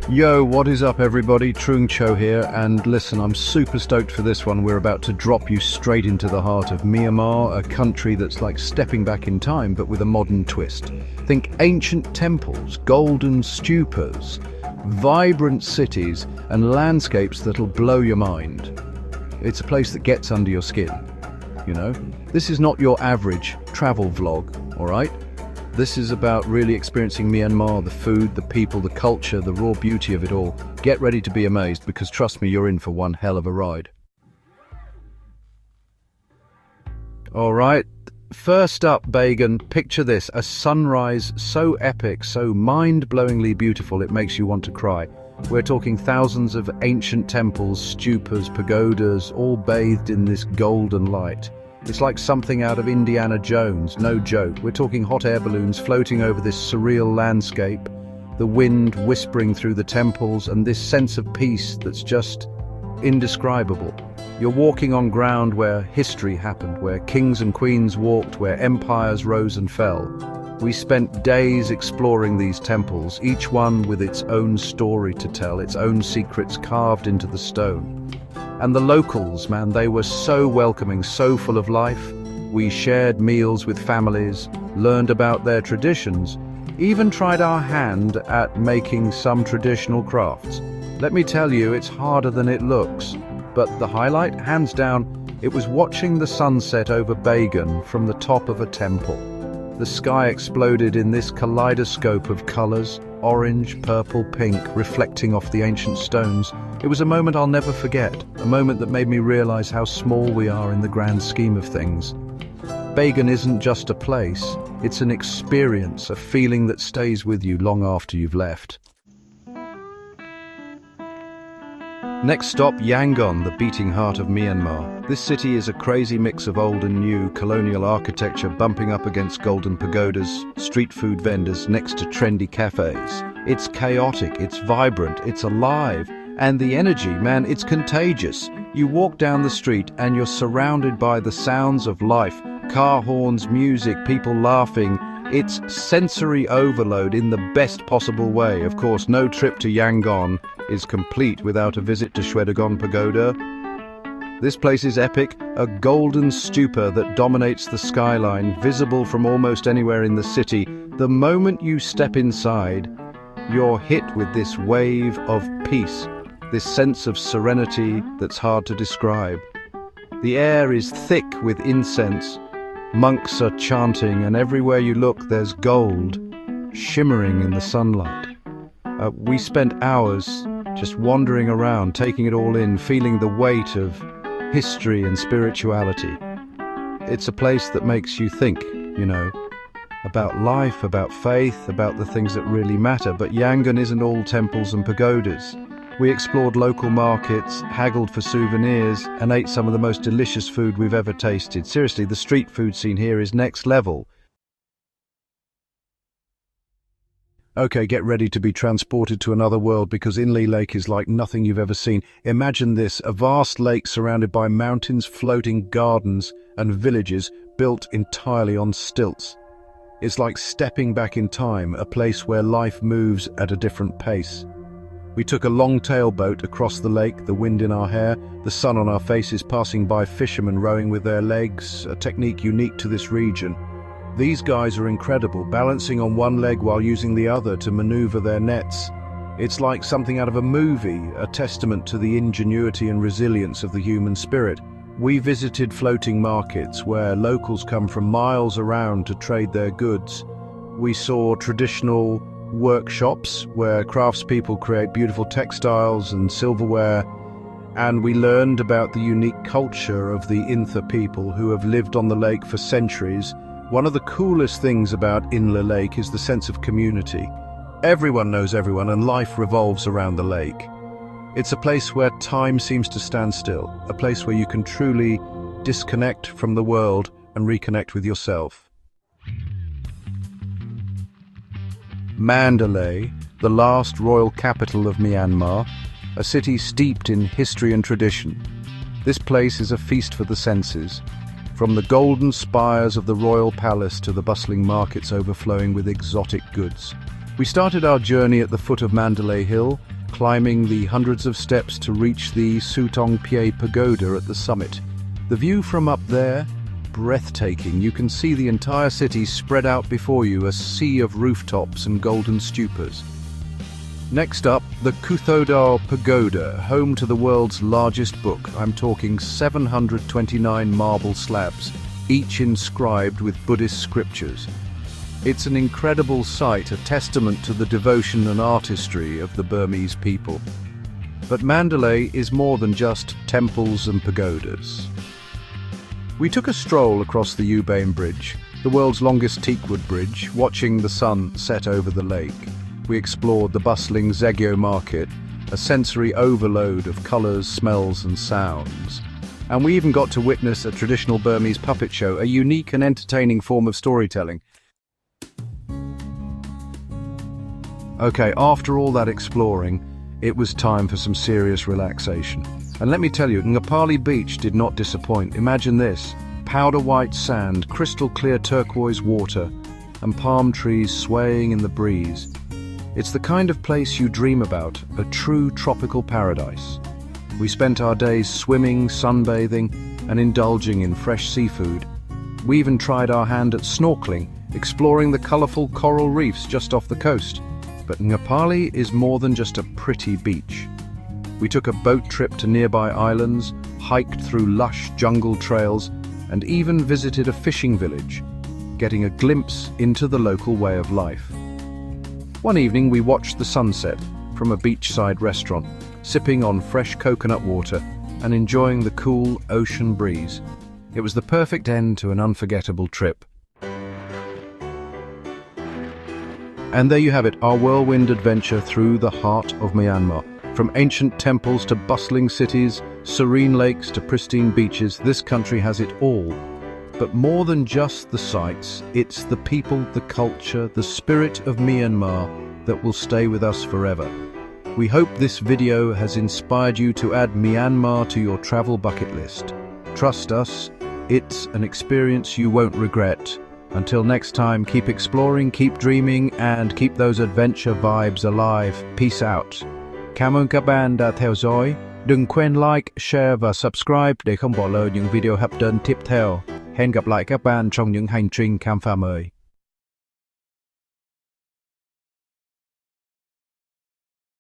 Yo, what is up everybody? Trường Châu here, and listen, I'm super stoked for this one. We're about to drop you straight into the heart of Myanmar, a country that's like stepping back in time but with a modern twist. Think ancient temples, golden stupas, vibrant cities and landscapes that'll blow your mind. It's a place that gets under your skin, you know? This is not your average travel vlog, alright? This is about really experiencing Myanmar, the food, the people, the culture, the raw beauty of it all. Get ready to be amazed because trust me, you're in for one hell of a ride. Alright, first up, Bagan, picture this, a sunrise so epic, so mind-blowingly beautiful it makes you want to cry. We're talking thousands of ancient temples, stupas, pagodas, all bathed in this golden light. It's like something out of Indiana Jones, no joke. We're talking hot air balloons floating over this surreal landscape, the wind whispering through the temples, and this sense of peace that's just indescribable. You're walking on ground where history happened, where kings and queens walked, where empires rose and fell. We spent days exploring these temples, each one with its own story to tell, its own secrets carved into the stone. And the locals, man, they were so welcoming, so full of life. We shared meals with families, learned about their traditions, even tried our hand at making some traditional crafts. Let me tell you, it's harder than it looks. But the highlight, hands down, it was watching the sunset over Bagan from the top of a temple. The sky exploded in this kaleidoscope of colors, orange, purple, pink, reflecting off the ancient stones. It was a moment I'll never forget, a moment that made me realize how small we are in the grand scheme of things. Bagan isn't just a place, it's an experience, a feeling that stays with you long after you've left. Next stop, Yangon, the beating heart of Myanmar. This city is a crazy mix of old and new, colonial architecture bumping up against golden pagodas, street food vendors next to trendy cafes. It's chaotic, it's vibrant, it's alive, and the energy, man, it's contagious. You walk down the street and you're surrounded by the sounds of life, car horns, music, people laughing. It's sensory overload in the best possible way. Of course, no trip to Yangon is complete without a visit to Shwedagon Pagoda. This place is epic, a golden stupa that dominates the skyline, visible from almost anywhere in the city. The moment you step inside, you're hit with this wave of peace, this sense of serenity that's hard to describe. The air is thick with incense. Monks are chanting, and everywhere you look there's gold shimmering in the sunlight. We spent hours just wandering around, taking it all in, feeling the weight of history and spirituality. It's a place that makes you think, you know, about life, about faith, about the things that really matter. But Yangon isn't all temples and pagodas. We explored local markets, haggled for souvenirs, and ate some of the most delicious food we've ever tasted. Seriously, the street food scene here is next level. Okay, get ready to be transported to another world because Inle Lake is like nothing you've ever seen. Imagine this, a vast lake surrounded by mountains, floating gardens, and villages built entirely on stilts. It's like stepping back in time, a place where life moves at a different pace. We took a long tailboat across the lake, the wind in our hair, the sun on our faces, passing by fishermen rowing with their legs, a technique unique to this region. These guys are incredible, balancing on one leg while using the other to maneuver their nets. It's like something out of a movie, a testament to the ingenuity and resilience of the human spirit. We visited floating markets where locals come from miles around to trade their goods. We saw traditional workshops where craftspeople create beautiful textiles and silverware, and we learned about the unique culture of the Intha people who have lived on the lake for centuries. One of the coolest things about Inle Lake is the sense of community. Everyone knows everyone and life revolves around the lake. It's a place where time seems to stand still, a place where you can truly disconnect from the world and reconnect with yourself. Mandalay, the last royal capital of Myanmar, a city steeped in history and tradition. This place is a feast for the senses, from the golden spires of the royal palace to the bustling markets overflowing with exotic goods. We started our journey at the foot of Mandalay Hill, climbing the hundreds of steps to reach the Sutong Pie Pagoda at the summit. The view from up there, breathtaking. You can see the entire city spread out before you, a sea of rooftops and golden stupas. Next up, the Kuthodar Pagoda, home to the world's largest book. I'm talking 729 marble slabs, each inscribed with Buddhist scriptures. It's an incredible sight, a testament to the devotion and artistry of the Burmese people. But Mandalay is more than just temples and pagodas. We took a stroll across the Ubain Bridge, the world's longest teakwood bridge, watching the sun set over the lake. We explored the bustling Zegyo market, a sensory overload of colours, smells and sounds. And we even got to witness a traditional Burmese puppet show, a unique and entertaining form of storytelling. Okay, after all that exploring, it was time for some serious relaxation. And let me tell you, Ngapali Beach did not disappoint. Imagine this: powder white sand, crystal clear turquoise water, and palm trees swaying in the breeze. It's the kind of place you dream about, a true tropical paradise. We spent our days swimming, sunbathing, and indulging in fresh seafood. We even tried our hand at snorkeling, exploring the colourful coral reefs just off the coast. But Ngapali is more than just a pretty beach. We took a boat trip to nearby islands, hiked through lush jungle trails, and even visited a fishing village, getting a glimpse into the local way of life. One evening we watched the sunset from a beachside restaurant, sipping on fresh coconut water and enjoying the cool ocean breeze. It was the perfect end to an unforgettable trip. And there you have it, our whirlwind adventure through the heart of Myanmar. From ancient temples to bustling cities, serene lakes to pristine beaches, this country has it all. But more than just the sights, it's the people, the culture, the spirit of Myanmar that will stay with us forever. We hope this video has inspired you to add Myanmar to your travel bucket list. Trust us, it's an experience you won't regret. Until next time, keep exploring, keep dreaming, and keep those adventure vibes alive. Peace out. Cảm ơn các bạn đã theo dõi. Đừng quên like, share và subscribe để không bỏ lỡ những video hấp dẫn tiếp theo. Hẹn gặp lại các bạn trong những hành trình khám phá mới.